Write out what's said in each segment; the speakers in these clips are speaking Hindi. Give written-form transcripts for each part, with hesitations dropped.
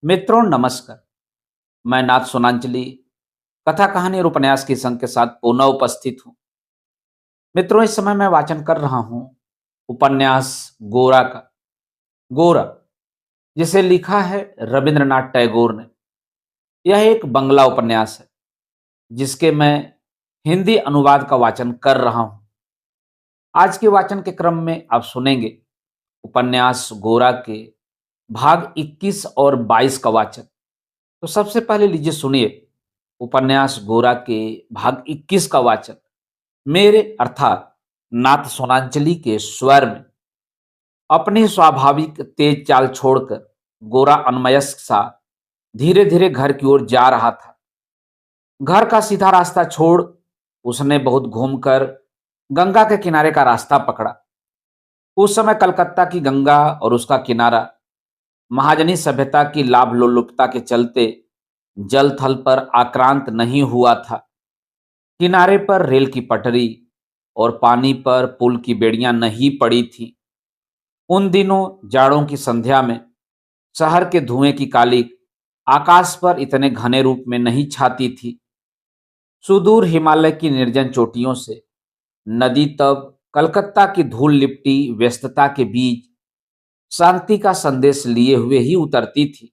मित्रों नमस्कार। मैं नाथ सोनांचली कथा कहानी और उपन्यास के संग के साथ पुनः उपस्थित हूँ। मित्रों, इस समय मैं वाचन कर रहा हूँ उपन्यास गोरा का। गोरा, जिसे लिखा है रविंद्रनाथ टैगोर ने। यह एक बंगला उपन्यास है जिसके मैं हिंदी अनुवाद का वाचन कर रहा हूँ। आज के वाचन के क्रम में आप सुनेंगे उपन्यास गोरा के भाग 21 और 22 का वाचन। तो सबसे पहले लीजिए सुनिए उपन्यास गोरा के भाग 21 का वाचन मेरे अर्थात नाथ सोनांचली के स्वर में। अपनी स्वाभाविक तेज चाल छोड़कर गोरा अनमयस्क सा धीरे धीरे घर की ओर जा रहा था। घर का सीधा रास्ता छोड़ उसने बहुत घूमकर गंगा के किनारे का रास्ता पकड़ा। उस समय कलकत्ता की गंगा और उसका किनारा महाजनी सभ्यता की लाभ लोलुपता के चलते जल थल पर आक्रांत नहीं हुआ था। किनारे पर रेल की पटरी और पानी पर पुल की बेड़ियां नहीं पड़ी थी। उन दिनों जाड़ों की संध्या में शहर के धुएं की कालिक आकाश पर इतने घने रूप में नहीं छाती थी। सुदूर हिमालय की निर्जन चोटियों से नदी तब कलकत्ता की धूल लिपटी व्यस्तता के बीच शांति का संदेश लिए हुए ही उतरती थी।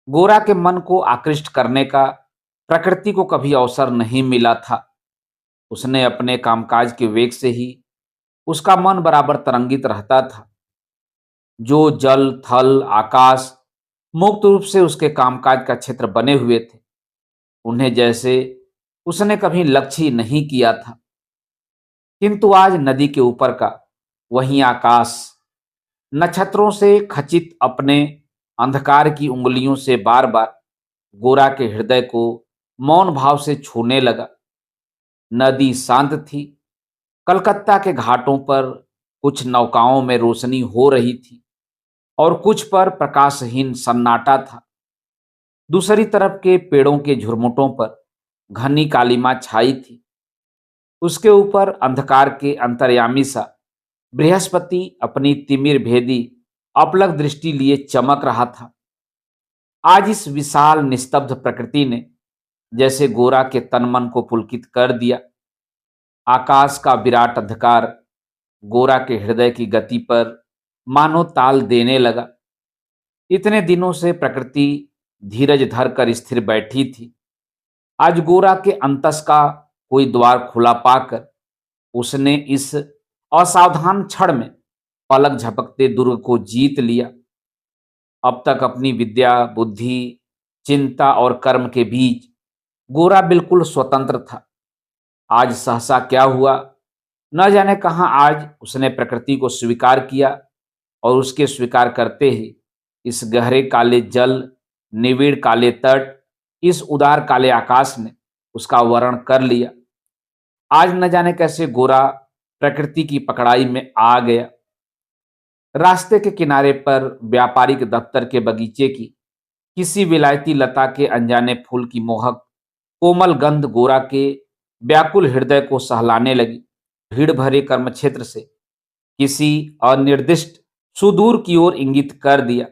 गोरा के मन को आकृष्ट करने का प्रकृति को कभी अवसर नहीं मिला था। उसने अपने कामकाज के वेग से ही उसका मन बराबर तरंगित रहता था। जो जल थल आकाश मुक्त रूप से उसके कामकाज का क्षेत्र बने हुए थे, उन्हें जैसे उसने कभी लक्ष्य ही नहीं किया था। किंतु आज नदी के ऊपर का वही आकाश नक्षत्रों से खचित अपने अंधकार की उंगलियों से बार बार गोरा के हृदय को मौन भाव से छूने लगा। नदी शांत थी। कलकत्ता के घाटों पर कुछ नौकाओं में रोशनी हो रही थी और कुछ पर प्रकाशहीन सन्नाटा था। दूसरी तरफ के पेड़ों के झुरमुटों पर घनी कालीमा छाई थी। उसके ऊपर अंधकार के अंतर्यामी सा बृहस्पति अपनी तिमिर भेदी अपलक दृष्टि लिए चमक रहा था। आज इस विशाल निस्तब्ध प्रकृति ने जैसे गोरा के तन मन को पुलकित कर दिया। आकाश का विराट अंधकार गोरा के हृदय की गति पर मानो ताल देने लगा। इतने दिनों से प्रकृति धीरज धरकर स्थिर बैठी थी। आज गोरा के अंतस का कोई द्वार खुला पाकर उसने इस असावधान क्षण में पलक झपकते दुर्ग को जीत लिया। अब तक अपनी विद्या बुद्धि चिंता और कर्म के बीच गोरा बिल्कुल स्वतंत्र था। आज सहसा क्या हुआ न जाने कहां आज उसने प्रकृति को स्वीकार किया और उसके स्वीकार करते ही इस गहरे काले जल निविड़ काले तट इस उदार काले आकाश ने उसका वर्ण कर लिया। आज न जाने कैसे गोरा प्रकृति की पकड़ाई में आ गया। रास्ते के किनारे पर व्यापारिक दफ्तर के बगीचे की किसी विलायती लता के अनजाने फूल की मोहक कोमल गंध गोरा के व्याकुल हृदय को सहलाने लगी। भीड़ भरे कर्मक्षेत्र से किसी अनिर्दिष्ट सुदूर की ओर इंगित कर दिया,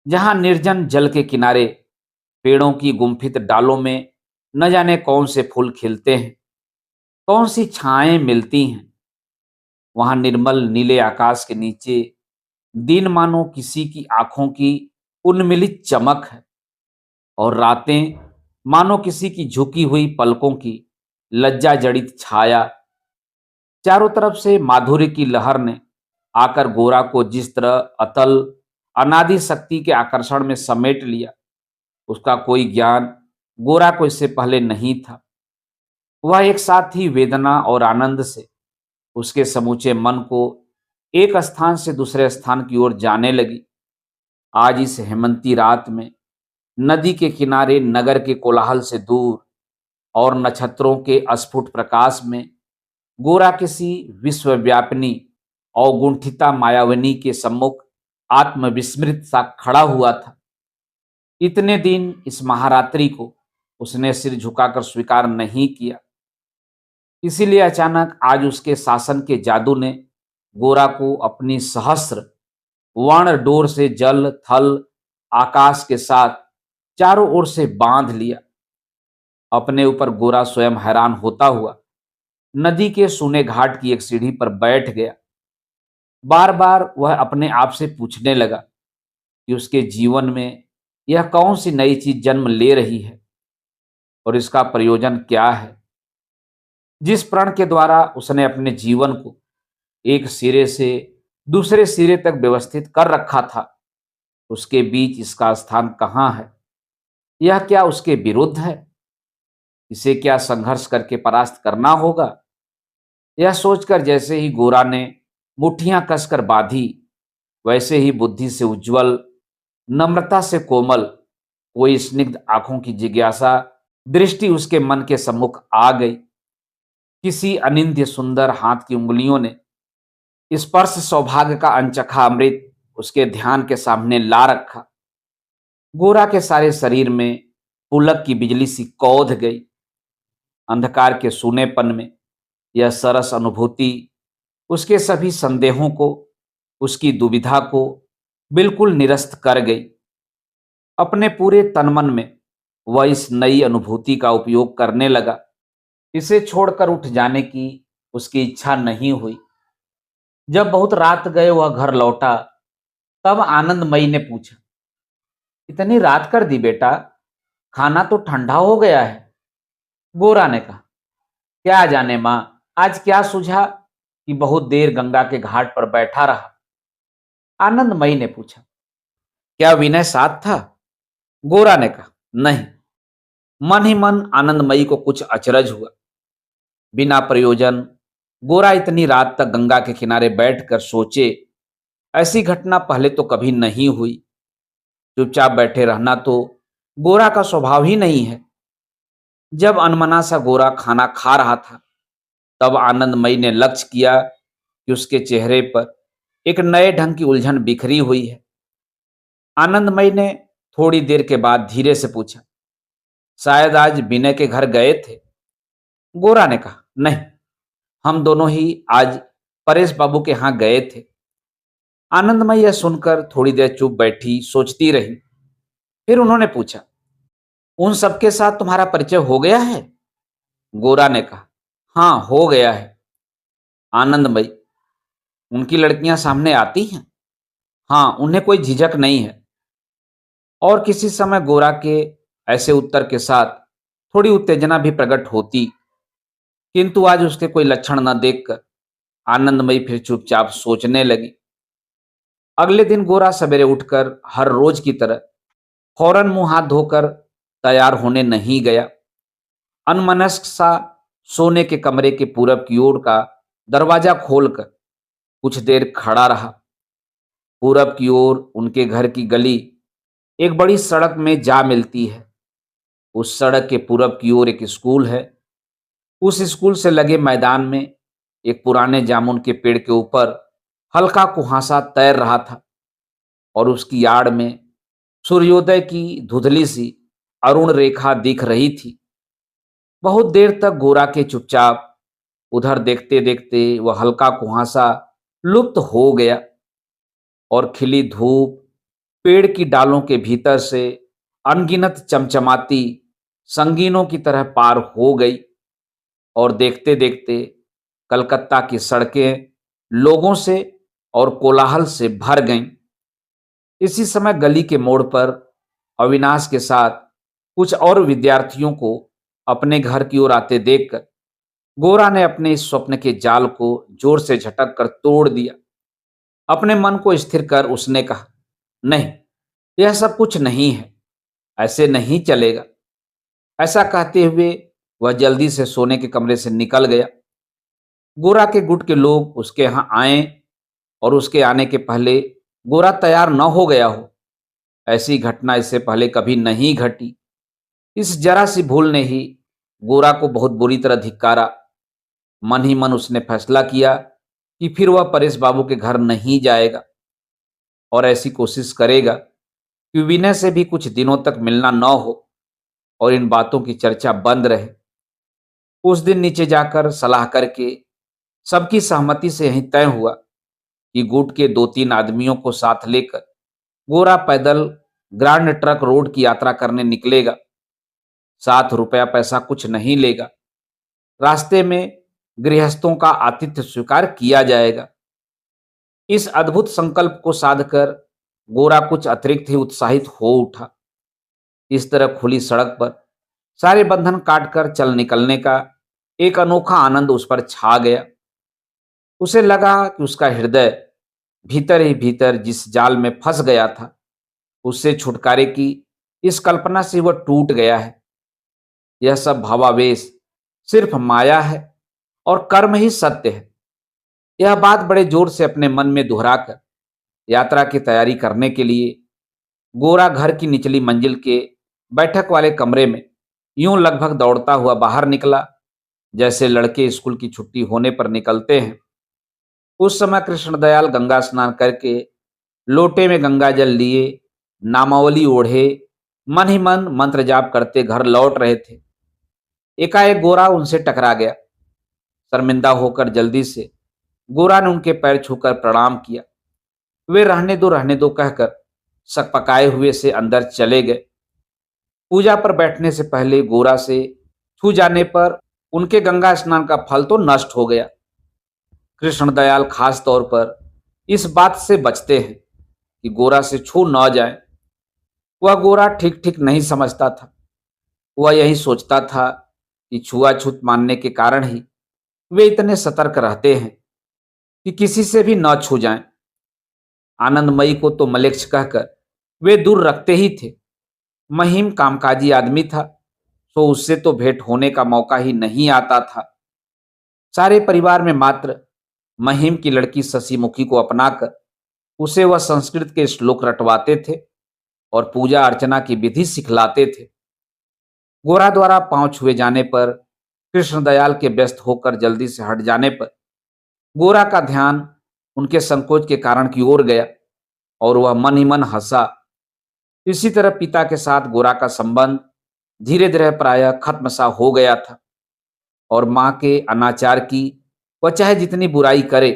जहां निर्जन जल के किनारे पेड़ों की गुम्फित डालों में न जाने कौन से फूल खिलते हैं, कौन सी छाएं मिलती हैं। वहां निर्मल नीले आकाश के नीचे दिन मानो किसी की आंखों की उन्मिलित चमक है और रातें मानो किसी की झुकी हुई पलकों की लज्जा जड़ित छाया। चारों तरफ से माधुर्य की लहर ने आकर गोरा को जिस तरह अतल अनादि शक्ति के आकर्षण में समेट लिया, उसका कोई ज्ञान गोरा को इससे पहले नहीं था। वह एक साथ ही वेदना और आनंद से उसके समूचे मन को एक स्थान से दूसरे स्थान की ओर जाने लगी। आज इस हेमंती रात में नदी के किनारे नगर के कोलाहल से दूर और नक्षत्रों के अस्फुट प्रकाश में गोरा किसी विश्वव्यापिनी अवगुंठिता मायावनी के सम्मुख आत्मविस्मृत सा खड़ा हुआ था। इतने दिन इस महारात्रि को उसने सिर झुकाकर स्वीकार नहीं किया। इसीलिए अचानक आज उसके शासन के जादू ने गोरा को अपनी सहस्र वर्ण डोर से जल थल आकाश के साथ चारों ओर से बांध लिया। अपने ऊपर गोरा स्वयं हैरान होता हुआ नदी के सूने घाट की एक सीढ़ी पर बैठ गया। बार बार वह अपने आप से पूछने लगा कि उसके जीवन में यह कौन सी नई चीज जन्म ले रही है और इसका प्रयोजन क्या है। जिस प्रण के द्वारा उसने अपने जीवन को एक सिरे से दूसरे सिरे तक व्यवस्थित कर रखा था, उसके बीच इसका स्थान कहाँ है? यह क्या उसके विरुद्ध है? इसे क्या संघर्ष करके परास्त करना होगा? यह सोचकर जैसे ही गोरा ने मुट्ठियां कसकर बांधी, वैसे ही बुद्धि से उज्जवल, नम्रता से कोमल, कोई स्निग्ध आंखों की जिज्ञासा दृष्टि उसके मन के सम्मुख आ गई। किसी अनिंद्य सुंदर हाथ की उंगलियों ने स्पर्श सौभाग्य का अनचखा अमृत उसके ध्यान के सामने ला रखा। गोरा के सारे शरीर में पुलक की बिजली सी कौध गई। अंधकार के सूनेपन में यह सरस अनुभूति उसके सभी संदेहों को, उसकी दुविधा को बिल्कुल निरस्त कर गई। अपने पूरे तनमन में वह इस नई अनुभूति का उपयोग करने लगा। इसे छोड़कर उठ जाने की उसकी इच्छा नहीं हुई। जब बहुत रात गए वह घर लौटा, तब आनंदमयी ने पूछा, इतनी रात कर दी बेटा, खाना तो ठंडा हो गया है। गोरा ने कहा, क्या जाने मां, आज क्या सूझा कि बहुत देर गंगा के घाट पर बैठा रहा। आनंदमयी ने पूछा, क्या विनय साथ था? गोरा ने कहा, नहीं। मन ही मन आनंदमयी को कुछ अचरज हुआ। बिना प्रयोजन गोरा इतनी रात तक गंगा के किनारे बैठकर सोचे, ऐसी घटना पहले तो कभी नहीं हुई। चुपचाप बैठे रहना तो गोरा का स्वभाव ही नहीं है। जब अनमना सा गोरा खाना खा रहा था, तब आनंदमयी ने लक्ष्य किया कि उसके चेहरे पर एक नए ढंग की उलझन बिखरी हुई है। आनंदमयी ने थोड़ी देर के बाद धीरे से पूछा, शायद आज विनय के घर गए थे? गोरा ने कहा, नहीं, हम दोनों ही आज परेश बाबू के यहां गए थे। आनंदमयी यह सुनकर थोड़ी देर चुप बैठी, सोचती रही। फिर उन्होंने पूछा, उन सबके साथ तुम्हारा परिचय हो गया है? गोरा ने कहा, हाँ, हो गया है। आनंदमयी, उनकी लड़कियां सामने आती हैं? हाँ, उन्हें कोई झिझक नहीं है। और किसी समय गोरा के ऐसे उत्तर के साथ थोड़ी उत्तेजना भी प्रकट होती, किंतु आज उसके कोई लक्षण न देखकर आनंदमयी फिर चुपचाप सोचने लगी। अगले दिन गोरा सवेरे उठकर हर रोज की तरह फौरन मुंह हाथ धोकर तैयार होने नहीं गया। अनमनस्क सा सोने के कमरे के पूरब की ओर का दरवाजा खोलकर कुछ देर खड़ा रहा। पूरब की ओर उनके घर की गली एक बड़ी सड़क में जा मिलती है। उस सड़क के पूरब की ओर एक स्कूल है। उस स्कूल से लगे मैदान में एक पुराने जामुन के पेड़ के ऊपर हल्का कुहासा तैर रहा था और उसकी आड़ में सूर्योदय की धुंधली सी अरुण रेखा दिख रही थी। बहुत देर तक गोरा के चुपचाप उधर देखते देखते वह हल्का कुहासा लुप्त हो गया और खिली धूप पेड़ की डालों के भीतर से अनगिनत चमचमाती संगीनों की तरह पार हो गई और देखते देखते कलकत्ता की सड़कें लोगों से और कोलाहल से भर गईं। इसी समय गली के मोड़ पर अविनाश के साथ कुछ और विद्यार्थियों को अपने घर की ओर आते देखकर गोरा ने अपने इस स्वप्न के जाल को जोर से झटक कर तोड़ दिया। अपने मन को स्थिर कर उसने कहा, नहीं, यह सब कुछ नहीं है, ऐसे नहीं चलेगा। ऐसा कहते हुए वह जल्दी से सोने के कमरे से निकल गया। गोरा के गुट के लोग उसके यहाँ आए और उसके आने के पहले गोरा तैयार न हो गया हो। ऐसी घटना इससे पहले कभी नहीं घटी। इस जरा सी भूल ने ही गोरा को बहुत बुरी तरह धिक्कारा। मन ही मन उसने फैसला किया कि फिर वह परेश बाबू के घर नहीं जाएगा और ऐसी कोशिश करेगा कि विनय से भी कुछ दिनों तक मिलना न हो और इन बातों की चर्चा बंद रहे। उस दिन नीचे जाकर सलाह करके सबकी सहमति से यही तय हुआ कि गुट के 2-3 आदमियों को साथ लेकर गोरा पैदल ग्रांड ट्रक रोड की यात्रा करने निकलेगा। 7 रुपया पैसा कुछ नहीं लेगा। रास्ते में गृहस्थों का आतिथ्य स्वीकार किया जाएगा। इस अद्भुत संकल्प को साधकर गोरा कुछ अतिरिक्त ही उत्साहित हो उठा। इस तरह खुली सड़क पर सारे बंधन काटकर चल निकलने का एक अनोखा आनंद उस पर छा गया। उसे लगा कि उसका हृदय भीतर ही भीतर जिस जाल में फंस गया था, उससे छुटकारे की इस कल्पना से वह टूट गया है। यह सब भावावेश सिर्फ माया है और कर्म ही सत्य है। यह बात बड़े जोर से अपने मन में दोहराकर यात्रा की तैयारी करने के लिए गोरा घर की निचली मंजिल के बैठक वाले कमरे में यूं लगभग दौड़ता हुआ बाहर निकला, जैसे लड़के स्कूल की छुट्टी होने पर निकलते हैं। उस समय कृष्णदयाल गंगा स्नान करके लोटे में गंगा जल लिए, नामावली ओढ़े, मन ही मन मंत्र जाप करते घर लौट रहे थे। एकाएक गोरा उनसे टकरा गया। शर्मिंदा होकर जल्दी से गोरा ने उनके पैर छूकर प्रणाम किया। वे रहने दो कहकर सकपकाए हुए से अंदर चले गए। पूजा पर बैठने से पहले गोरा से छू जाने पर उनके गंगा स्नान का फल तो नष्ट हो गया। कृष्णदयाल खास तौर पर इस बात से बचते हैं कि गोरा से छू न जाए। वह गोरा ठीक ठीक नहीं समझता था। वह यही सोचता था कि छुआछूत मानने के कारण ही वे इतने सतर्क रहते हैं कि किसी से भी न छू जाएं। आनंदमयी को तो मलेच्छ कहकर वे दूर रखते ही थे। महिम कामकाजी आदमी था, सो उससे तो भेंट होने का मौका ही नहीं आता था। सारे परिवार में मात्र महिम की लड़की शशिमुखी को अपनाकर उसे वह संस्कृत के श्लोक रटवाते थे और पूजा अर्चना की विधि सिखलाते थे। गोरा द्वारा पांव छुए जाने पर, कृष्णदयाल के व्यस्त होकर जल्दी से हट जाने पर गोरा का ध्यान उनके संकोच के कारण की ओर गया और वह मन ही मन हंसा। इसी तरह पिता के साथ गोरा का संबंध धीरे धीरे प्रायः खत्म सा हो गया था और मां के अनाचार की वह चाहे जितनी बुराई करे,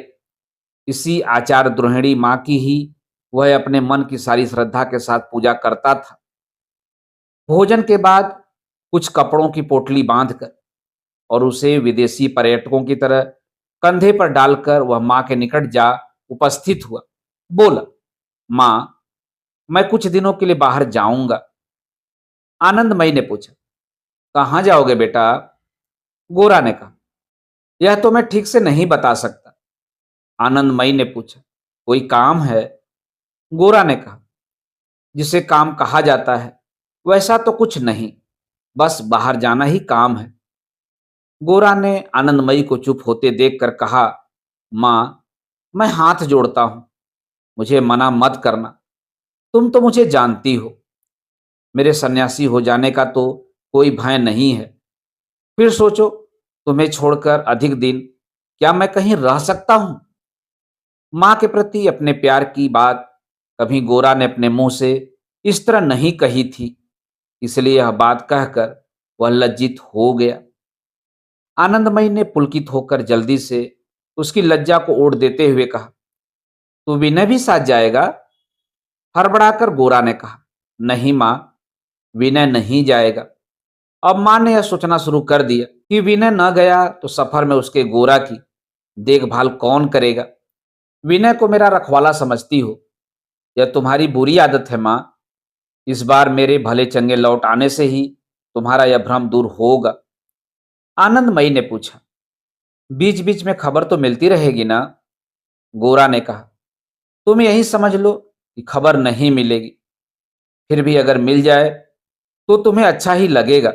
इसी आचार द्रोहिणी मां की ही वह अपने मन की सारी श्रद्धा के साथ पूजा करता था। भोजन के बाद कुछ कपड़ों की पोटली बांधकर और उसे विदेशी पर्यटकों की तरह कंधे पर डालकर वह मां के निकट जा उपस्थित हुआ। बोला, मां, मैं कुछ दिनों के लिए बाहर जाऊंगा। आनंदमयी ने पूछा, कहां जाओगे बेटा? गोरा ने कहा, यह तो मैं ठीक से नहीं बता सकता। आनंदमयी ने पूछा, कोई काम है? गोरा ने कहा, जिसे काम कहा जाता है वैसा तो कुछ नहीं, बस बाहर जाना ही काम है। गोरा ने आनंदमयी को चुप होते देखकर कहा, मां, मैं हाथ जोड़ता हूं, मुझे मना मत करना। तुम तो मुझे जानती हो, मेरे सन्यासी हो जाने का तो कोई भय नहीं है। फिर सोचो, तुम्हें छोड़कर अधिक दिन क्या मैं कहीं रह सकता हूं? मां के प्रति अपने प्यार की बात कभी गोरा ने अपने मुंह से इस तरह नहीं कही थी, इसलिए यह बात कहकर वह लज्जित हो गया। आनंदमयी ने पुलकित होकर जल्दी से उसकी लज्जा को ओढ़ देते हुए कहा, तू विनय भी साथ जाएगा? हड़बड़ाकर गोरा ने कहा, नहीं मां, विनय नहीं जाएगा। अब मां ने यह सोचना शुरू कर दिया कि विनय न गया तो सफर में उसके गोरा की देखभाल कौन करेगा। विनय को मेरा रखवाला समझती हो, यह तुम्हारी बुरी आदत है मां। इस बार मेरे भले चंगे लौट आने से ही तुम्हारा यह भ्रम दूर होगा। आनंदमयी ने पूछा, बीच बीच में खबर तो मिलती रहेगी ना? गोरा ने कहा, तुम यही समझ लो कि खबर नहीं मिलेगी, फिर भी अगर मिल जाए तो तुम्हें अच्छा ही लगेगा।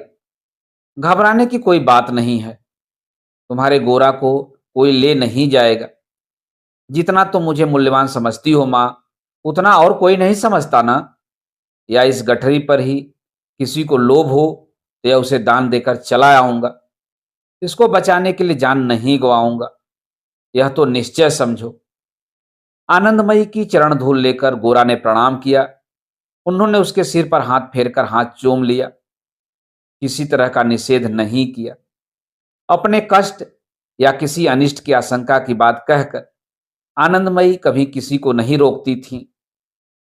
घबराने की कोई बात नहीं है, तुम्हारे गोरा को कोई ले नहीं जाएगा। जितना तुम मुझे मूल्यवान समझती हो मां, उतना और कोई नहीं समझता ना। या इस गठरी पर ही किसी को लोभ हो तो या उसे दान देकर चला आऊंगा। इसको बचाने के लिए जान नहीं गवाऊंगा, यह तो निश्चय समझो। आनंदमयी की चरण धूल लेकर गोरा ने प्रणाम किया। उन्होंने उसके सिर पर हाथ फेरकर हाथ चूम लिया, किसी तरह का निषेध नहीं किया। अपने कष्ट या किसी अनिष्ट की आशंका की बात कहकर आनंदमयी कभी किसी को नहीं रोकती थीं।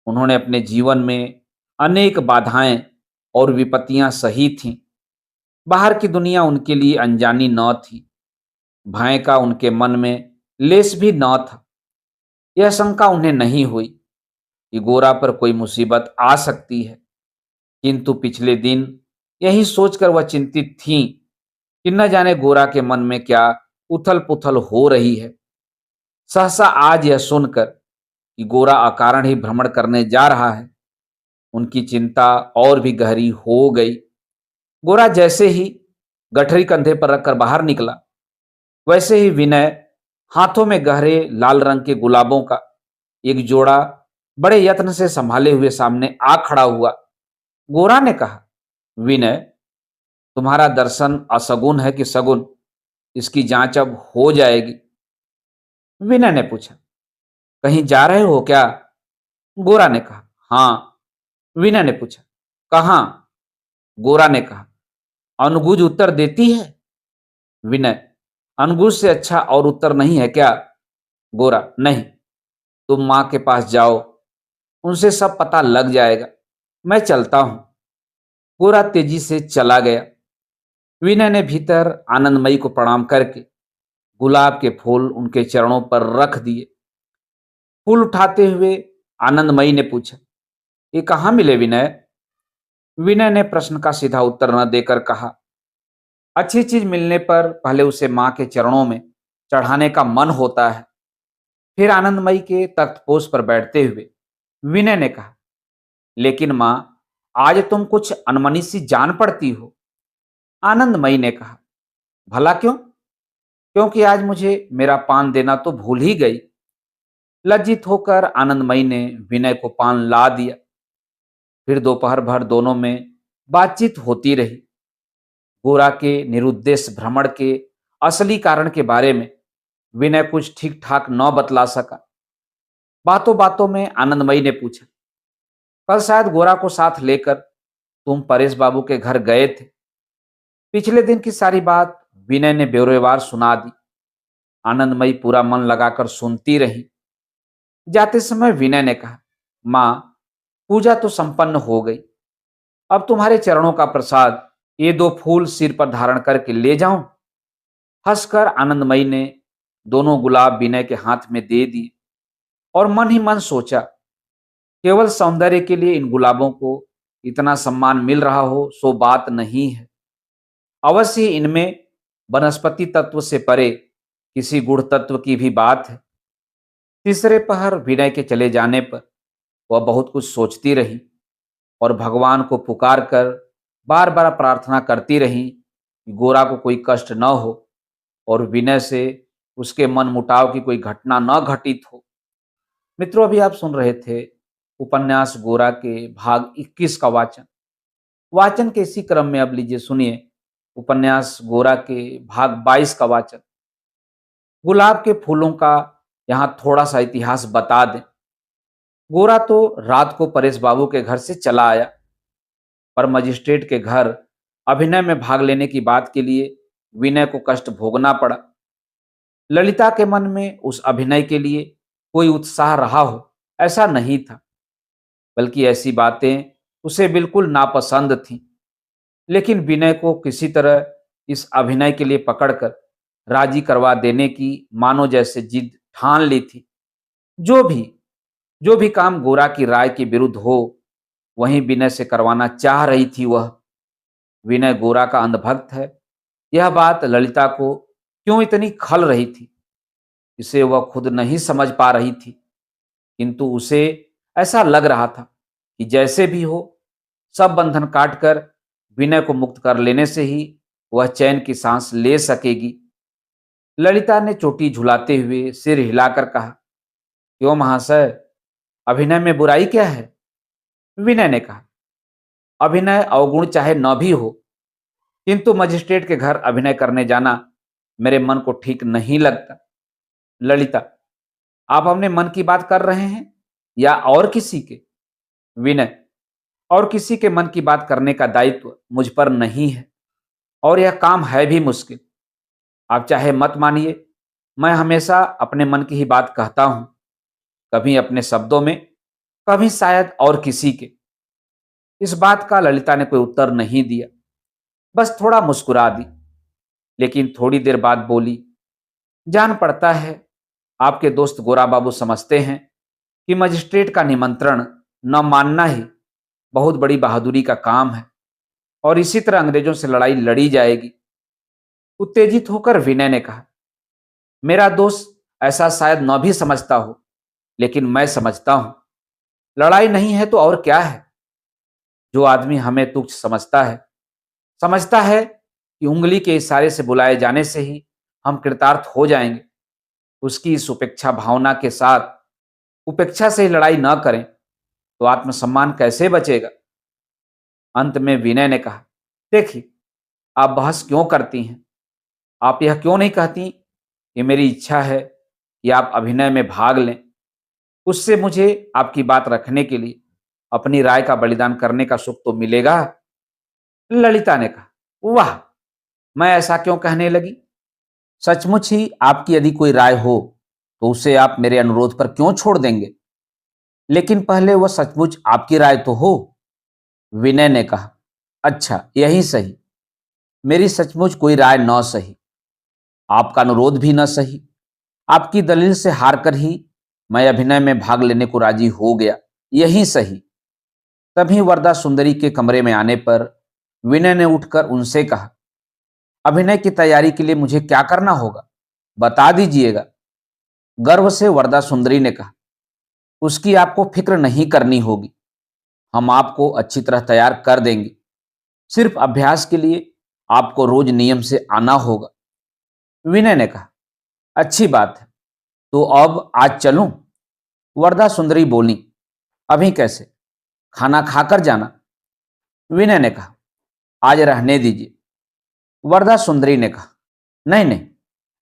उन्होंने अपने जीवन में अनेक बाधाएं और विपत्तियां सही थीं। बाहर की दुनिया उनके लिए अनजानी न थी। भय का उनके मन में लेश भी न था। यह शंका उन्हें नहीं हुई कि गोरा पर कोई मुसीबत आ सकती है। किंतु पिछले दिन यही सोचकर वह चिंतित थीं कि न जाने गोरा के मन में क्या उथल पुथल हो रही है। सहसा आज यह सुनकर कि गोरा अकारण ही भ्रमण करने जा रहा है, उनकी चिंता और भी गहरी हो गई। गोरा जैसे ही गठरी कंधे पर रखकर बाहर निकला, वैसे ही विनय हाथों में गहरे लाल रंग के गुलाबों का एक जोड़ा बड़े यत्न से संभाले हुए सामने आ खड़ा हुआ। गोरा ने कहा, विनय, तुम्हारा दर्शन असगुन है कि सगुन, इसकी जांच अब हो जाएगी। विनय ने पूछा, कहीं जा रहे हो क्या? गोरा ने कहा, हाँ। विनय ने पूछा, कहाँ? गोरा ने कहा, अनुगुज उत्तर देती है। विनय, अनुगुज से अच्छा और उत्तर नहीं है क्या? गोरा, नहीं। तुम मां के पास जाओ, उनसे सब पता लग जाएगा। मैं चलता हूं। गोरा तेजी से चला गया। विनय ने भीतर आनंदमयी को प्रणाम करके गुलाब के फूल उनके चरणों पर रख दिए। फूल उठाते हुए आनंदमयी ने पूछा, ये कहाँ मिले विनय? विनय ने प्रश्न का सीधा उत्तर न देकर कहा, अच्छी चीज मिलने पर पहले उसे मां के चरणों में चढ़ाने का मन होता है। फिर आनंदमयी के तख्तपोश पर बैठते हुए विनय ने कहा, लेकिन मां, आज तुम कुछ अनमनी सी जान पड़ती हो। आनंदमयी ने कहा, भला क्यों? क्योंकि आज मुझे मेरा पान देना तो भूल ही गई। लज्जित होकर आनंदमयी ने विनय को पान ला दिया। फिर दोपहर भर दोनों में बातचीत होती रही। गोरा के निरुद्देश भ्रमण के असली कारण के बारे में विनय कुछ ठीक ठाक न बतला सका। बातों बातों में आनंदमयी ने पूछा, कल शायद गोरा को साथ लेकर तुम परेश बाबू के घर गए थे। पिछले दिन की सारी बात विनय ने ब्यौरेवार सुना दी। आनंदमयी पूरा मन लगाकर सुनती रही। जाते समय विनय ने कहा, मां, पूजा तो संपन्न हो गई। अब तुम्हारे चरणों का प्रसाद ये दो फूल सिर पर धारण करके ले जाऊं? हंसकर आनंदमयी ने दोनों गुलाब विनय के हाथ में दे दिए और मन ही मन सोचा, केवल सौंदर्य के लिए इन गुलाबों को इतना सम्मान मिल रहा हो सो बात नहीं है। अवश्य ही इनमें वनस्पति तत्व से परे किसी गुण तत्व की भी बात है। तीसरे पहर विनय के चले जाने पर वह बहुत कुछ सोचती रही और भगवान को पुकार कर बार बार प्रार्थना करती रही कि गोरा को कोई कष्ट न हो और विनय से उसके मन मुटाव की कोई घटना न घटित हो। मित्रों, अभी आप सुन रहे थे उपन्यास गोरा के भाग 21 का वाचन। वाचन के इसी क्रम में अब लीजिए सुनिए उपन्यास गोरा के भाग 22 का वाचन। गुलाब के फूलों का यहाँ थोड़ा सा इतिहास बता दें। गोरा तो रात को परेश बाबू के घर से चला आया, पर मजिस्ट्रेट के घर अभिनय में भाग लेने की बात के लिए विनय को कष्ट भोगना पड़ा। ललिता के मन में उस अभिनय के लिए कोई उत्साह रहा हो ऐसा नहीं था, बल्कि ऐसी बातें उसे बिल्कुल नापसंद थीं। लेकिन विनय को किसी तरह इस अभिनय के लिए पकड़कर राजी करवा देने की मानो जैसे जिद ठान ली थी। जो भी जो भी काम गोरा की राय के विरुद्ध हो, वहीं विनय से करवाना चाह रही थी वह। विनय गोरा का अंधभक्त है, यह बात ललिता को क्यों इतनी खल रही थी, इसे वह खुद नहीं समझ पा रही थी। किंतु उसे ऐसा लग रहा था कि जैसे भी हो, सब बंधन काटकर विनय को मुक्त कर लेने से ही वह चैन की सांस ले सकेगी। ललिता ने चोटी झुलाते हुए सिर हिलाकर कहा, क्यों महाशय, अभिनय में बुराई क्या है? विनय ने कहा, अभिनय अवगुण चाहे न भी हो, किंतु मजिस्ट्रेट के घर अभिनय करने जाना मेरे मन को ठीक नहीं लगता। ललिता, आप अपने मन की बात कर रहे हैं या और किसी के? विनय, और किसी के मन की बात करने का दायित्व मुझ पर नहीं है, और यह काम है भी मुश्किल। आप चाहे मत मानिए, मैं हमेशा अपने मन की ही बात कहता हूं, कभी अपने शब्दों में, कभी शायद और किसी के। इस बात का ललिता ने कोई उत्तर नहीं दिया, बस थोड़ा मुस्कुरा दी। लेकिन थोड़ी देर बाद बोली, जान पड़ता है आपके दोस्त गोरा बाबू समझते हैं कि मजिस्ट्रेट का निमंत्रण न मानना ही बहुत बड़ी बहादुरी का काम है, और इसी तरह अंग्रेजों से लड़ाई लड़ी जाएगी। उत्तेजित होकर विनय ने कहा, मेरा दोस्त ऐसा शायद न भी समझता हो, लेकिन मैं समझता हूं। लड़ाई नहीं है तो और क्या है। जो आदमी हमें तुच्छ समझता है कि उंगली के इशारे से बुलाए जाने से ही हम कृतार्थ हो जाएंगे, उसकी इस उपेक्षा भावना के साथ उपेक्षा से ही लड़ाई न करें तो आत्मसम्मान कैसे बचेगा। अंत में विनय ने कहा, देखिए, आप बहस क्यों करती हैं? आप यह क्यों नहीं कहती कि मेरी इच्छा है कि आप अभिनय में भाग लें? उससे मुझे आपकी बात रखने के लिए अपनी राय का बलिदान करने का सुख तो मिलेगा। ललिता ने कहा, वाह, मैं ऐसा क्यों कहने लगी? सचमुच ही आपकी यदि कोई राय हो तो उसे आप मेरे अनुरोध पर क्यों छोड़ देंगे? लेकिन पहले वह सचमुच आपकी राय तो हो। विनय ने कहा, अच्छा, यही सही। मेरी सचमुच कोई राय न सही, आपका अनुरोध भी न सही। आपकी दलील से हार कर ही मैं अभिनय में भाग लेने को राजी हो गया, यही सही। तभी वरदा सुंदरी के कमरे में आने पर विनय ने उठकर उनसे कहा, अभिनय की तैयारी के लिए मुझे क्या करना होगा, बता दीजिएगा। गर्व से वरदा सुंदरी ने कहा, उसकी आपको फिक्र नहीं करनी होगी, हम आपको अच्छी तरह तैयार कर देंगे। सिर्फ अभ्यास के लिए आपको रोज नियम से आना होगा। विनय ने कहा, अच्छी बात है, तो अब आज चलूं? वरदा सुंदरी बोली, अभी कैसे, खाना खाकर जाना। विनय ने कहा, आज रहने दीजिए। वरदा सुंदरी ने कहा, नहीं नहीं,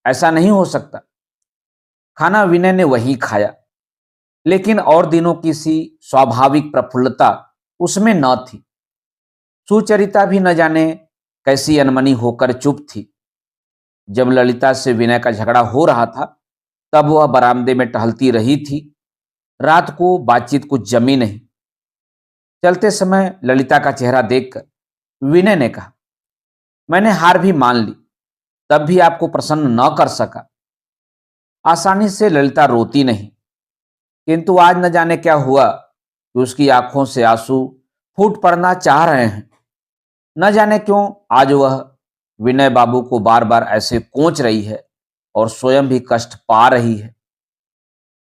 ऐसा नहीं हो सकता। खाना विनय ने वहीं खाया, लेकिन और दिनों की सी स्वाभाविक प्रफुल्लता उसमें न थी। सुचरिता भी न जाने कैसी अनमनी होकर चुप थी। जब ललिता से विनय का झगड़ा हो रहा था तब वह बरामदे में टहलती रही थी। रात को बातचीत कुछ जमी नहीं। चलते समय ललिता का चेहरा देखकर विनय ने कहा, मैंने हार भी मान ली, तब भी आपको प्रसन्न न कर सका। आसानी से ललिता रोती नहीं, किंतु आज न जाने क्या हुआ कि उसकी आंखों से आंसू फूट पड़ना चाह रहे हैं। न जाने क्यों आज वह विनय बाबू को बार बार ऐसे कोंच रही है और स्वयं भी कष्ट पा रही है।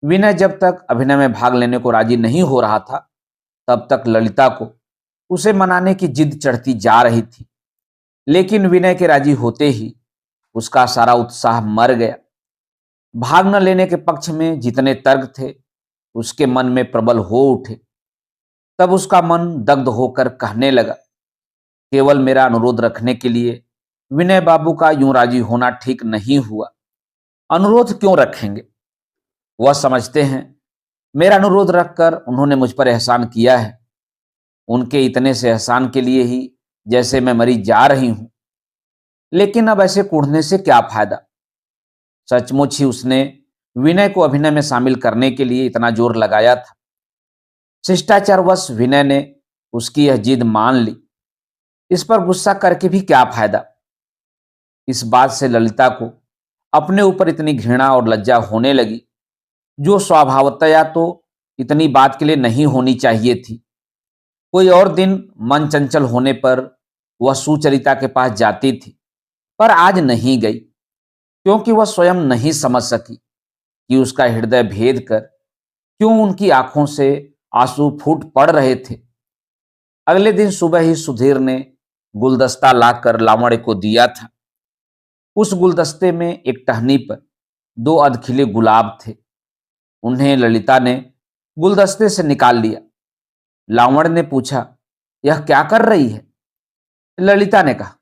विनय जब तक अभिनय में भाग लेने को राजी नहीं हो रहा था तब तक ललिता को उसे मनाने की जिद चढ़ती जा रही थी, लेकिन विनय के राजी होते ही उसका सारा उत्साह मर गया। भाग न लेने के पक्ष में जितने तर्क थे उसके मन में प्रबल हो उठे। तब उसका मन दग्ध होकर कहने लगा, केवल मेरा अनुरोध रखने के लिए विनय बाबू का यूं राजी होना ठीक नहीं हुआ। अनुरोध क्यों रखेंगे? वह समझते हैं मेरा अनुरोध रखकर उन्होंने मुझ पर एहसान किया है। उनके इतने से एहसान के लिए ही जैसे मैं मरी जा रही हूं। लेकिन अब ऐसे कूढ़ने से क्या फायदा? सचमुच ही उसने विनय को अभिनय में शामिल करने के लिए इतना जोर लगाया था। शिष्टाचारवश विनय ने उसकी यह जिद मान ली। इस पर गुस्सा करके भी क्या फायदा? इस बात से ललिता को अपने ऊपर इतनी घृणा और लज्जा होने लगी, जो स्वभावतया तो इतनी बात के लिए नहीं होनी चाहिए थी। कोई और दिन मन चंचल होने पर वह सुचरिता के पास जाती थी, पर आज नहीं गई, क्योंकि वह स्वयं नहीं समझ सकी कि उसका हृदय भेद कर क्यों उनकी आंखों से आंसू फूट पड़ रहे थे। अगले दिन सुबह ही सुधीर ने गुलदस्ता लाकर लावण्य को दिया था। उस गुलदस्ते में एक टहनी पर 2 अधखिले गुलाब थे। उन्हें ललिता ने गुलदस्ते से निकाल लिया। लावण्य ने पूछा, यह क्या कर रही है? ललिता ने कहा,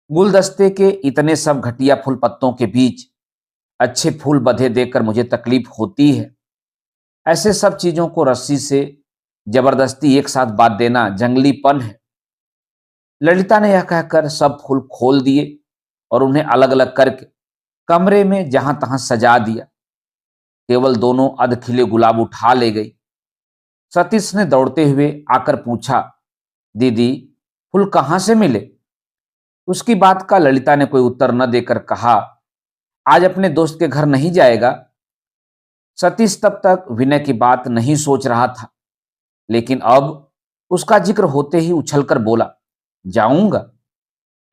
गुलदस्ते के इतने सब घटिया फूल पत्तों के बीच अच्छे फूल बधे देखकर मुझे तकलीफ होती है। ऐसे सब चीजों को रस्सी से जबरदस्ती एक साथ बांध देना जंगलीपन है। ललिता ने यह कहकर सब फूल खोल दिए और उन्हें अलग अलग करके कमरे में जहां तहां सजा दिया। केवल 2 अधखिले गुलाब उठा ले गई। सतीश ने दौड़ते हुए आकर पूछा, दीदी, फूल कहाँ से मिले? उसकी बात का ललिता ने कोई उत्तर न देकर कहा, आज अपने दोस्त के घर नहीं जाएगा? सतीश तब तक विनय की बात नहीं सोच रहा था, लेकिन अब उसका जिक्र होते ही उछलकर बोला, जाऊंगा।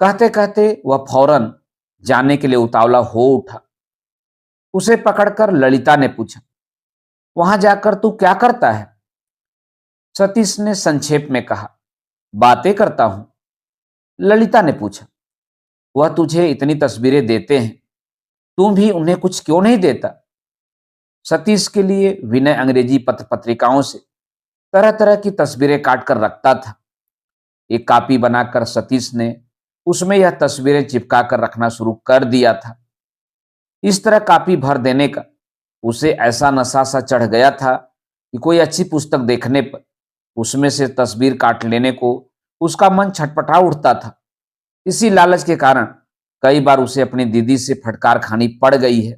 कहते कहते वह फौरन जाने के लिए उतावला हो उठा। उसे पकड़कर ललिता ने पूछा, वहां जाकर तू क्या करता है? सतीश ने संक्षेप में कहा, बातें करता हूं। ललिता ने पूछा, वह तुझे इतनी तस्वीरें देते हैं, तू भी उन्हें कुछ क्यों नहीं देता? सतीश के लिए विनय अंग्रेजी पत्र पत्रिकाओं से तरह तरह की तस्वीरें काट कर रखता था। एक कॉपी बनाकर सतीश ने उसमें यह तस्वीरें चिपका कर रखना शुरू कर दिया था। इस तरह कॉपी भर देने का उसे ऐसा नशा सा चढ़ गया था कि कोई अच्छी पुस्तक देखने पर उसमें से तस्वीर काट लेने को उसका मन छटपटा उठता था। इसी लालच के कारण कई बार उसे अपनी दीदी से फटकार खानी पड़ गई है।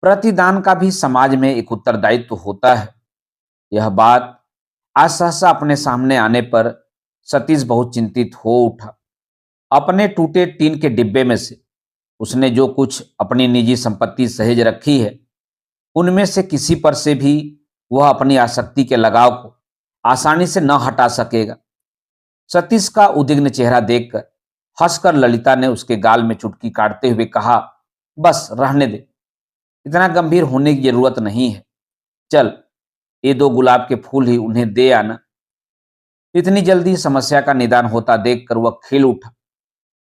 प्रतिदान का भी समाज में एक उत्तरदायित्व तो होता है। यह बात आज सहसा अपने सामने आने पर सतीश बहुत चिंतित हो उठा। अपने टूटे टीन के डिब्बे में से उसने जो कुछ अपनी निजी संपत्ति सहेज रखी है, उनमें से किसी पर से भी वह अपनी आसक्ति के लगाव को आसानी से न हटा सकेगा। सतीश का उद्विग्न चेहरा देखकर हंसकर ललिता ने उसके गाल में चुटकी काटते हुए कहा, बस रहने दे, इतना गंभीर होने की जरूरत नहीं है। चल, ये 2 गुलाब के फूल ही उन्हें दे आना। इतनी जल्दी समस्या का निदान होता देखकर वह खिल उठा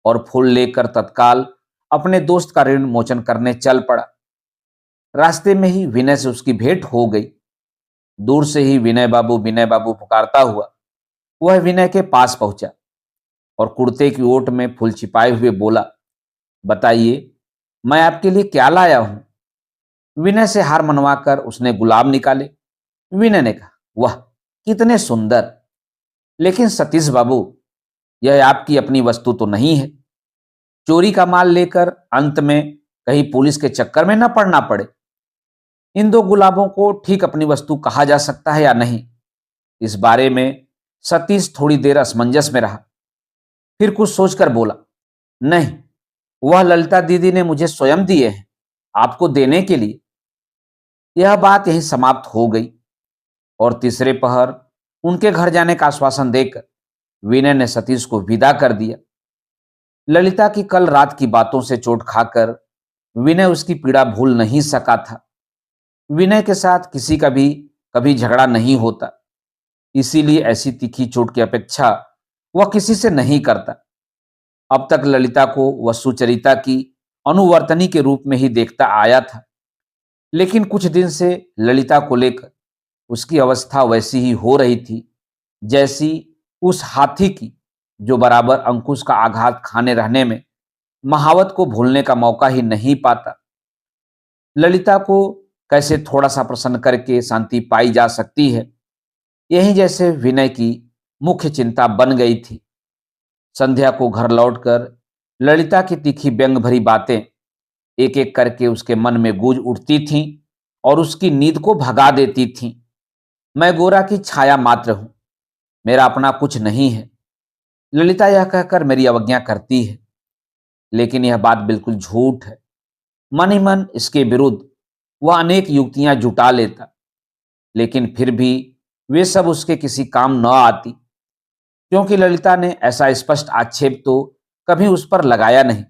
और फूल लेकर तत्काल अपने दोस्त का ऋण मोचन करने चल पड़ा। रास्ते में ही विनय से उसकी भेंट हो गई। दूर से ही विनय बाबू पुकारता हुआ वह विनय के पास पहुंचा और कुर्ते की ओट में फूल छिपाए हुए बोला, बताइए, मैं आपके लिए क्या लाया हूं? विनय से हार मनवाकर उसने गुलाब निकाले। विनय ने कहा, वाह, कितने सुंदर। लेकिन सतीश बाबू, यह आपकी अपनी वस्तु तो नहीं है। चोरी का माल लेकर अंत में कहीं पुलिस के चक्कर में न पड़ना पड़े। इन 2 गुलाबों को ठीक अपनी वस्तु कहा जा सकता है या नहीं? इस बारे में सतीश थोड़ी देर असमंजस में रहा, फिर कुछ सोचकर बोला, नहीं, वह ललिता दीदी ने मुझे स्वयं दिए हैं, आपको देने के लिए। यह बात यहीं समाप्त हो गई और तीसरे पहर उनके घर जाने का आश्वासन देकर विनय ने सतीश को विदा कर दिया। ललिता की कल रात की बातों से चोट खाकर विनय उसकी पीड़ा भूल नहीं सका था। विनय के साथ किसी का भी कभी झगड़ा नहीं होता, इसीलिए ऐसी तीखी चोट की अपेक्षा वह किसी से नहीं करता। अब तक ललिता को वह सुचरिता की अनुवर्तनी के रूप में ही देखता आया था, लेकिन कुछ दिन से ललिता को लेकर उसकी अवस्था वैसी ही हो रही थी जैसी उस हाथी की जो बराबर अंकुश का आघात खाने रहने में महावत को भूलने का मौका ही नहीं पाता। ललिता को कैसे थोड़ा सा प्रसन्न करके शांति पाई जा सकती है, यही जैसे विनय की मुख्य चिंता बन गई थी। संध्या को घर लौटकर ललिता की तीखी व्यंग भरी बातें एक एक करके उसके मन में गूंज उठती थीं और उसकी नींद को भगा देती थीं। मैं गोरा की छाया मात्र हूं, मेरा अपना कुछ नहीं है, ललिता यह कहकर मेरी अवज्ञा करती है, लेकिन यह बात बिल्कुल झूठ है। मन ही मन इसके विरुद्ध वह अनेक युक्तियां जुटा लेता, लेकिन फिर भी वे सब उसके किसी काम न आती, क्योंकि ललिता ने ऐसा स्पष्ट आक्षेप तो कभी उस पर लगाया नहीं।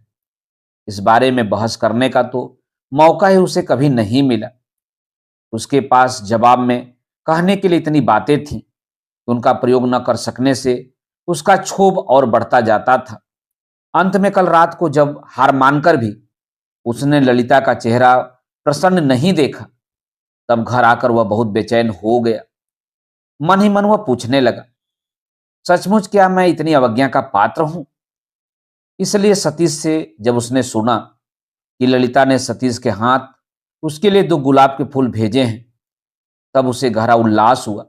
इस बारे में बहस करने का तो मौका ही उसे कभी नहीं मिला। उसके पास जवाब में कहने के लिए इतनी बातें थीं कि उनका प्रयोग न कर सकने से उसका क्षोभ और बढ़ता जाता था। अंत में कल रात को जब हार मानकर भी उसने ललिता का चेहरा प्रसन्न नहीं देखा, तब घर आकर वह बहुत बेचैन हो गया। मन ही मन वह पूछने लगा, सचमुच क्या मैं इतनी अवज्ञा का पात्र हूं? इसलिए सतीश से जब उसने सुना कि ललिता ने सतीश के हाथ उसके लिए 2 गुलाब के फूल भेजे हैं, तब उसे गहरा उल्लास हुआ।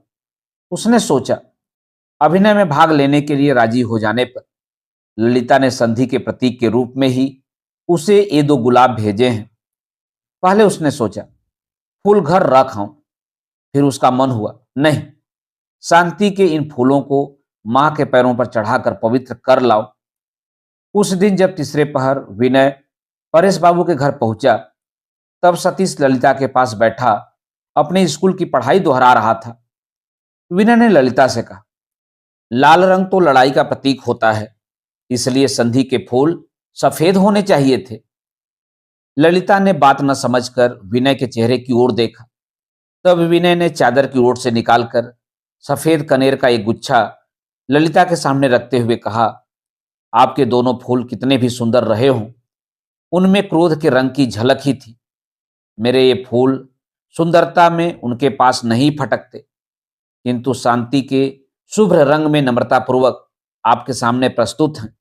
उसने सोचा, अभिनय में भाग लेने के लिए राजी हो जाने पर ललिता ने संधि के प्रतीक के रूप में ही उसे ये 2 गुलाब भेजे हैं। पहले उसने सोचा फूल घर रख आऊं, फिर उसका मन हुआ, नहीं, शांति के इन फूलों को मां के पैरों पर चढ़ाकर पवित्र कर लाओ। उस दिन जब तीसरे पहर विनय परेश बाबू के घर पहुंचा, तब सतीश ललिता के पास बैठा अपने स्कूल की पढ़ाई दोहरा रहा था। विनय ने ललिता से कहा, लाल रंग तो लड़ाई का प्रतीक होता है, इसलिए संधि के फूल सफेद होने चाहिए थे। ललिता ने बात न समझकर विनय के चेहरे की ओर देखा। तब विनय ने चादर की ओर से निकालकर सफेद कनेर का एक गुच्छा ललिता के सामने रखते हुए कहा, आपके दोनों फूल कितने भी सुंदर रहे हों, उनमें क्रोध के रंग की झलक ही थी। मेरे ये फूल सुंदरता में उनके पास नहीं फटकते, किंतु शांति के शुभ्र रंग में नम्रतापूर्वक आपके सामने प्रस्तुत हैं।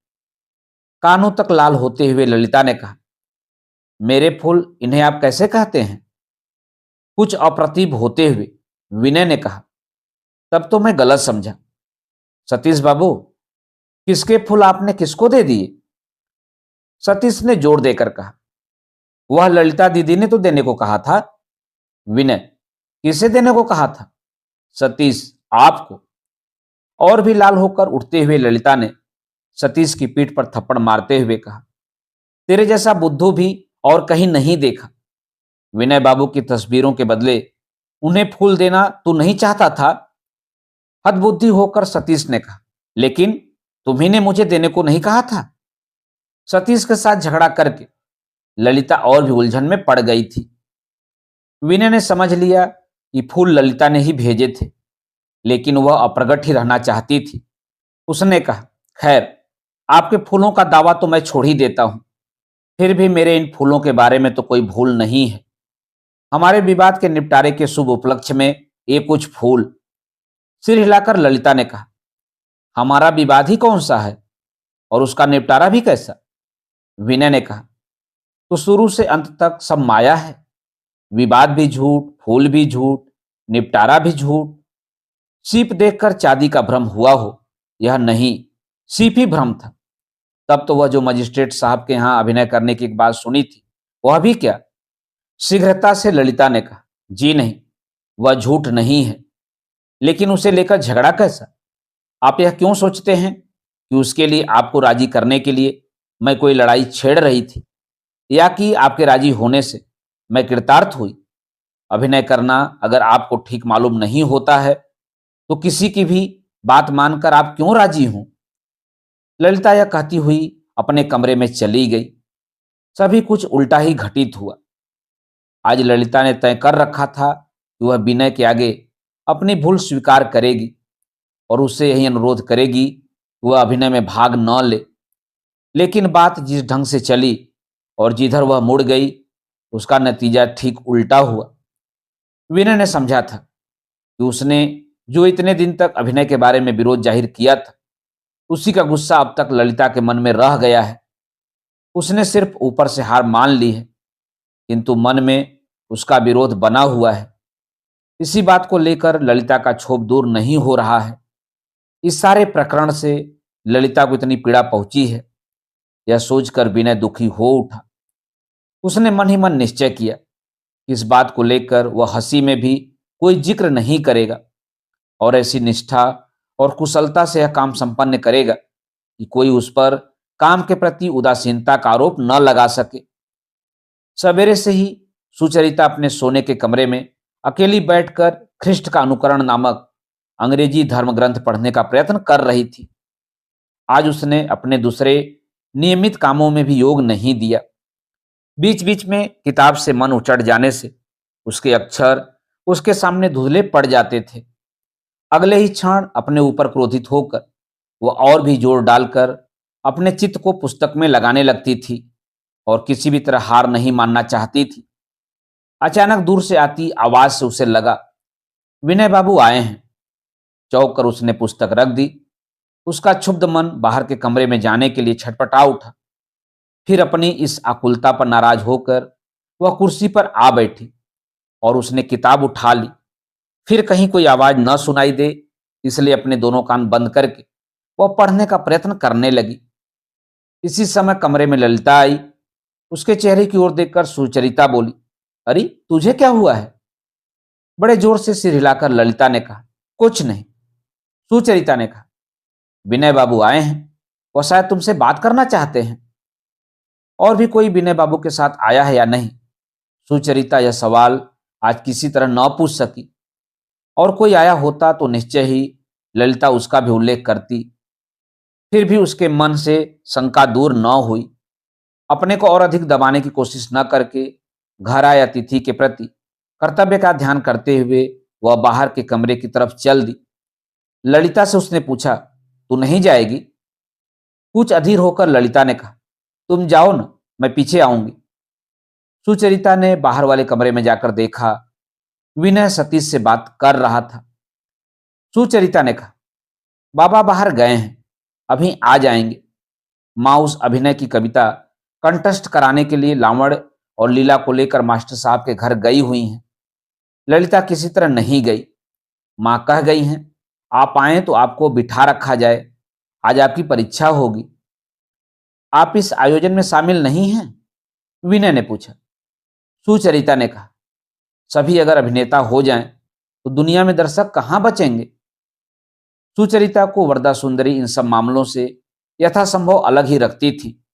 कानों तक लाल होते हुए ललिता ने कहा, मेरे फूल, इन्हें आप कैसे कहते हैं? कुछ अप्रतिभ होते हुए विनय ने कहा, तब तो मैं गलत समझा। सतीश बाबू, किसके फूल आपने किसको दे दिए? सतीश ने जोर देकर कहा, वह ललिता दीदी ने तो देने को कहा था। विनय, किसे देने को कहा था? सतीश, आपको। और भी लाल होकर उठते हुए ललिता ने सतीश की पीठ पर थप्पड़ मारते हुए कहा, तेरे जैसा बुद्धू भी और कहीं नहीं देखा। विनय बाबू की तस्वीरों के बदले उन्हें फूल देना तू नहीं चाहता था? हदबुद्धि होकर सतीश ने कहा, लेकिन तुम्ही ने मुझे देने को नहीं कहा था। सतीश के साथ झगड़ा करके ललिता और भी उलझन में पड़ गई थी। विनय ने समझ लिया कि फूल ललिता ने ही भेजे थे, लेकिन वह अप्रगट ही रहना चाहती थी। उसने कहा, खैर, आपके फूलों का दावा तो मैं छोड़ ही देता हूं, फिर भी मेरे इन फूलों के बारे में तो कोई भूल नहीं है। हमारे विवाद के निपटारे के शुभ उपलक्ष्य में ये कुछ फूल। सिर हिलाकर ललिता ने कहा, हमारा विवाद ही कौन सा है और उसका निपटारा भी कैसा? विनय ने कहा, तो शुरू से अंत तक सब माया है। विवाद भी झूठ, फूल भी झूठ, निपटारा भी झूठ। सीप देखकर चांदी का भ्रम हुआ हो, यह नहीं, सीप ही भ्रम था। तब तो वह जो मजिस्ट्रेट साहब के यहां अभिनय करने की एक बात सुनी थी, वह भी क्या? शीघ्रता से ललिता ने कहा, जी नहीं, वह झूठ नहीं है। लेकिन उसे लेकर झगड़ा कैसा? आप यह क्यों सोचते हैं कि उसके लिए आपको राजी करने के लिए मैं कोई लड़ाई छेड़ रही थी, या कि आपके राजी होने से मैं कृतार्थ हुई? अभिनय करना अगर आपको ठीक मालूम नहीं होता है, तो किसी की भी बात मानकर आप क्यों राजी हों? ललिता यह कहती हुई अपने कमरे में चली गई। सभी कुछ उल्टा ही घटित हुआ। आज ललिता ने तय कर रखा था कि वह विनय के आगे अपनी भूल स्वीकार करेगी और उससे यही अनुरोध करेगी कि वह अभिनय में भाग न ले। लेकिन बात जिस ढंग से चली और जिधर वह मुड़ गई, उसका नतीजा ठीक उल्टा हुआ। विनय ने समझा था कि उसने जो इतने दिन तक अभिनय के बारे में विरोध जाहिर किया था, उसी का गुस्सा अब तक ललिता के मन में रह गया है। उसने सिर्फ ऊपर से हार मान ली है, किंतु मन में उसका विरोध बना हुआ है। इसी बात को लेकर ललिता का क्षोभ दूर नहीं हो रहा है। इस सारे प्रकरण से ललिता को इतनी पीड़ा पहुंची है, यह सोचकर विनय दुखी हो उठा। उसने मन ही मन निश्चय किया कि इस बात को लेकर वह हंसी में भी कोई जिक्र नहीं करेगा और ऐसी निष्ठा और कुशलता से यह काम संपन्न करेगा कि कोई उस पर काम के प्रति उदासीनता का आरोप न लगा सके। सवेरे से ही सुचरिता अपने सोने के कमरे में अकेली बैठकर ख्रिस्ट का अनुकरण नामक अंग्रेजी धर्म ग्रंथ पढ़ने का प्रयत्न कर रही थी। आज उसने अपने दूसरे नियमित कामों में भी योग नहीं दिया। बीच बीच में किताब से मन उचट जाने से उसके अक्षर उसके सामने धुंधले पड़ जाते थे। अगले ही क्षण अपने ऊपर क्रोधित होकर वह और भी जोर डालकर अपने चित्त को पुस्तक में लगाने लगती थी और किसी भी तरह हार नहीं मानना चाहती थी। अचानक दूर से आती आवाज से उसे लगा, विनय बाबू आए हैं। चौंक कर उसने पुस्तक रख दी। उसका क्षुब्ध मन बाहर के कमरे में जाने के लिए छटपटा उठा। फिर अपनी इस आकुलता पर नाराज होकर वह कुर्सी पर आ बैठी और उसने किताब उठा ली। फिर कहीं कोई आवाज न सुनाई दे, इसलिए अपने दोनों कान बंद करके वह पढ़ने का प्रयत्न करने लगी। इसी समय कमरे में ललिता आई। उसके चेहरे की ओर देखकर सुचरिता बोली, अरे तुझे क्या हुआ है? बड़े जोर से सिर हिलाकर ललिता ने कहा, कुछ नहीं। सुचरिता ने कहा, विनय बाबू आए हैं, वो शायद तुमसे बात करना चाहते हैं। और भी कोई विनय बाबू के साथ आया है या नहीं? सुचरिता यह सवाल आज किसी तरह न पूछ सकी। और कोई आया होता तो निश्चय ही ललिता उसका भी उल्लेख करती। फिर भी उसके मन से शंका दूर न हुई। अपने को और अधिक दबाने की कोशिश न करके घर आए अतिथि के प्रति कर्तव्य का ध्यान करते हुए वह बाहर के कमरे की तरफ चल दी। ललिता से उसने पूछा, तू नहीं जाएगी? कुछ अधीर होकर ललिता ने कहा, तुम जाओ ना, मैं पीछे आऊंगी। सुचरिता ने बाहर वाले कमरे में जाकर देखा, विनय सतीश से बात कर रहा था। सुचरिता ने कहा, बाबा बाहर गए हैं, अभी आ जाएंगे। माँ उस अभिनय की कविता कंठस्थ कराने के लिए लावण्य और लीला को लेकर मास्टर साहब के घर गई हुई हैं। ललिता किसी तरह नहीं गई। माँ कह गई हैं, आप आए तो आपको बिठा रखा जाए, आज आपकी परीक्षा होगी। आप इस आयोजन में शामिल नहीं हैं? विनय ने पूछा। सुचरिता ने कहा, सभी अगर अभिनेता हो जाएं तो दुनिया में दर्शक कहां बचेंगे। सुचरिता को वरदा सुंदरी इन सब मामलों से यथासंभव अलग ही रखती थी,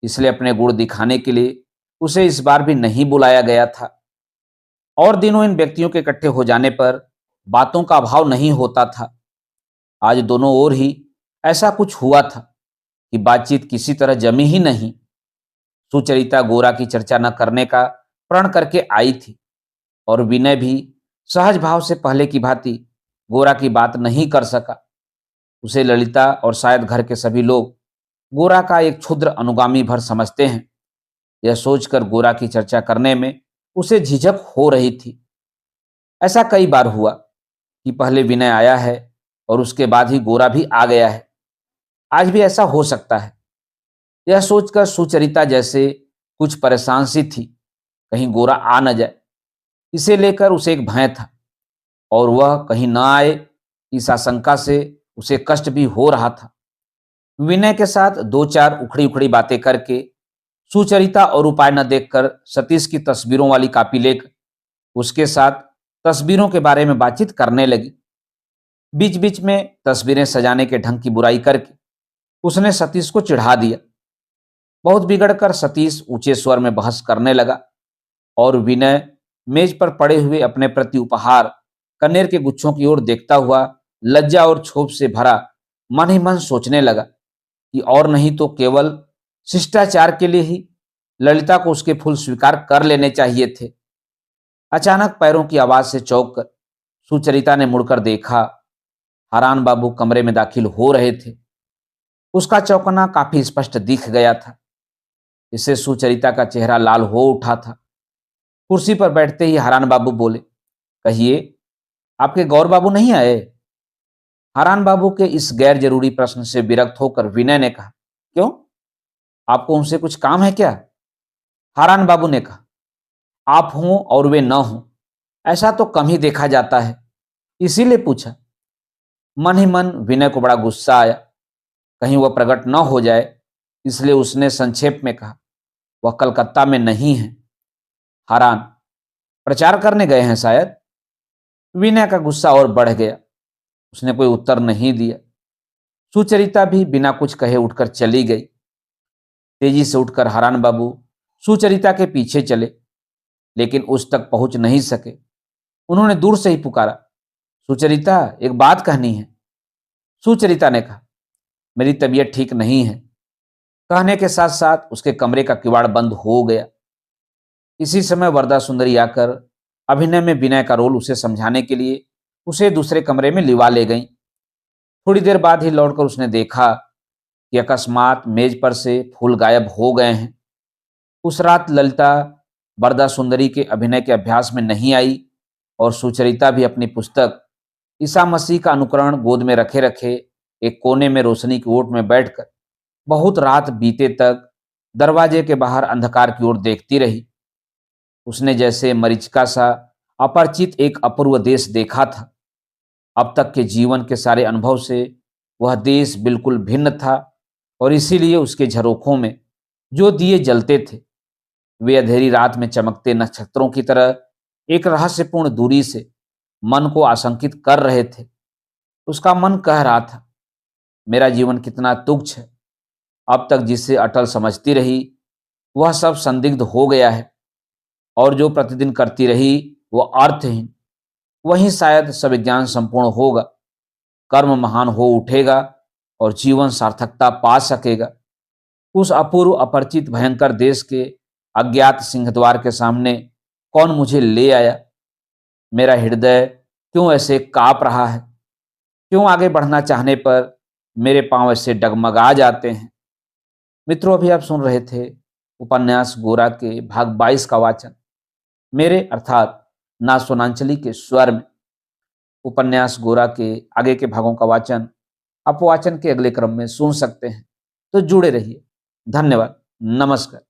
इसलिए अपने गुण दिखाने के लिए उसे इस बार भी नहीं बुलाया गया था। और दिनों इन व्यक्तियों के इकट्ठे हो जाने पर बातों का अभाव नहीं होता था। आज दोनों ओर ही ऐसा कुछ हुआ था कि बातचीत किसी तरह जमी ही नहीं। सुचरिता गोरा की चर्चा न करने का प्रण करके आई थी और विनय भी सहज भाव से पहले की भांति गोरा की बात नहीं कर सका। उसे ललिता और शायद घर के सभी लोग गोरा का एक क्षुद्र अनुगामी भर समझते हैं। यह सोचकर गोरा की चर्चा करने में उसे झिझक हो रही थी। ऐसा कई बार हुआ कि पहले विनय आया है और उसके बाद ही गोरा भी आ गया है। आज भी ऐसा हो सकता है। यह सोचकर सुचरिता जैसे कुछ परेशान सी थी, कहीं गोरा आ न जाए। इसे लेकर उसे एक भय था और वह कहीं न आए, इस आशंका से उसे कष्ट भी हो रहा था। विनय के साथ दो चार उखड़ी उखड़ी बातें करके सुचरिता और उपाय न देखकर सतीश की तस्वीरों वाली कॉपी लेकर उसके साथ तस्वीरों के बारे में बातचीत करने लगी। बीच बीच में तस्वीरें सजाने के ढंग की बुराई करके उसने सतीश को चिढ़ा दिया। बहुत बिगड़कर सतीश ऊंचे स्वर में बहस करने लगा और विनय मेज पर पड़े हुए अपने प्रति उपहार कनेर के गुच्छों की ओर देखता हुआ लज्जा और क्षोभ से भरा मन ही मन सोचने लगा कि और नहीं तो केवल शिष्टाचार के लिए ही ललिता को उसके फूल स्वीकार कर लेने चाहिए थे। अचानक पैरों की आवाज से चौंक कर सुचरिता ने मुड़कर देखा। हरान बाबू कमरे में दाखिल हो रहे थे। उसका चौंकना काफी स्पष्ट दिख गया था। इससे सुचरिता का चेहरा लाल हो उठा था। कुर्सी पर बैठते ही हरान बाबू बोले, कहिए, आपके गौर बाबू नहीं आए? हरान बाबू के इस गैर जरूरी प्रश्न से विरक्त होकर विनय ने कहा, क्यों, आपको उनसे कुछ काम है क्या? हरान बाबू ने कहा, आप हों और वे न हों, ऐसा तो कम ही देखा जाता है, इसीलिए पूछा। मन ही मन विनय को बड़ा गुस्सा आया, कहीं वह प्रकट न हो जाए, इसलिए उसने संक्षेप में कहा, वह कलकत्ता में नहीं है। हरान, प्रचार करने गए हैं शायद। विनय का गुस्सा और बढ़ गया। उसने कोई उत्तर नहीं दिया। सुचरिता भी बिना कुछ कहे उठकर चली गई। तेजी से उठकर हरान बाबू सुचरिता के पीछे चले, लेकिन उस तक पहुंच नहीं सके। उन्होंने दूर से ही पुकारा, सुचरिता, एक बात कहनी है। सुचरिता ने कहा, मेरी तबीयत ठीक नहीं है। कहने के साथ साथ उसके कमरे का किवाड़ बंद हो गया। इसी समय वरदा सुंदरी आकर अभिनय में विनय का रोल उसे समझाने के लिए उसे दूसरे कमरे में लिवा ले गई। थोड़ी देर बाद ही लौटकर उसने देखा कि अकस्मात मेज पर से फूल गायब हो गए हैं। उस रात ललिता वरदा सुंदरी के अभिनय के अभ्यास में नहीं आई और सुचरिता भी अपनी पुस्तक ईसा मसीह का अनुकरण गोद में रखे रखे एक कोने में रोशनी की ओट में बैठकर बहुत रात बीते तक दरवाजे के बाहर अंधकार की ओर देखती रही। उसने जैसे मरीचिका सा अपरिचित एक अपूर्व देश देखा था। अब तक के जीवन के सारे अनुभव से वह देश बिल्कुल भिन्न था और इसीलिए उसके झरोखों में जो दिए जलते थे वे अंधेरी रात में चमकते नक्षत्रों की तरह एक रहस्यपूर्ण दूरी से मन को आशंकित कर रहे थे। उसका मन कह रहा था, मेरा जीवन कितना तुच्छ है, अब तक जिसे अटल समझती रही वह सब संदिग्ध हो गया है, और जो प्रतिदिन करती रही वह अर्थहीन। वहीं शायद सविज्ञान संपूर्ण होगा, कर्म महान हो उठेगा और जीवन सार्थकता पा सकेगा। उस अपूर्व अपरिचित भयंकर देश के अज्ञात सिंहद्वार के सामने कौन मुझे ले आया? मेरा हृदय क्यों ऐसे कांप रहा है? क्यों आगे बढ़ना चाहने पर मेरे पांव ऐसे डगमगा जाते हैं? मित्रों, अभी आप सुन रहे थे उपन्यास गोरा के भाग 22 का वाचन, मेरे अर्थात ना सोनांचली के स्वर में। उपन्यास गोरा के आगे के भागों का वाचन आप वाचन के अगले क्रम में सुन सकते हैं। तो जुड़े रहिए। धन्यवाद। नमस्कार।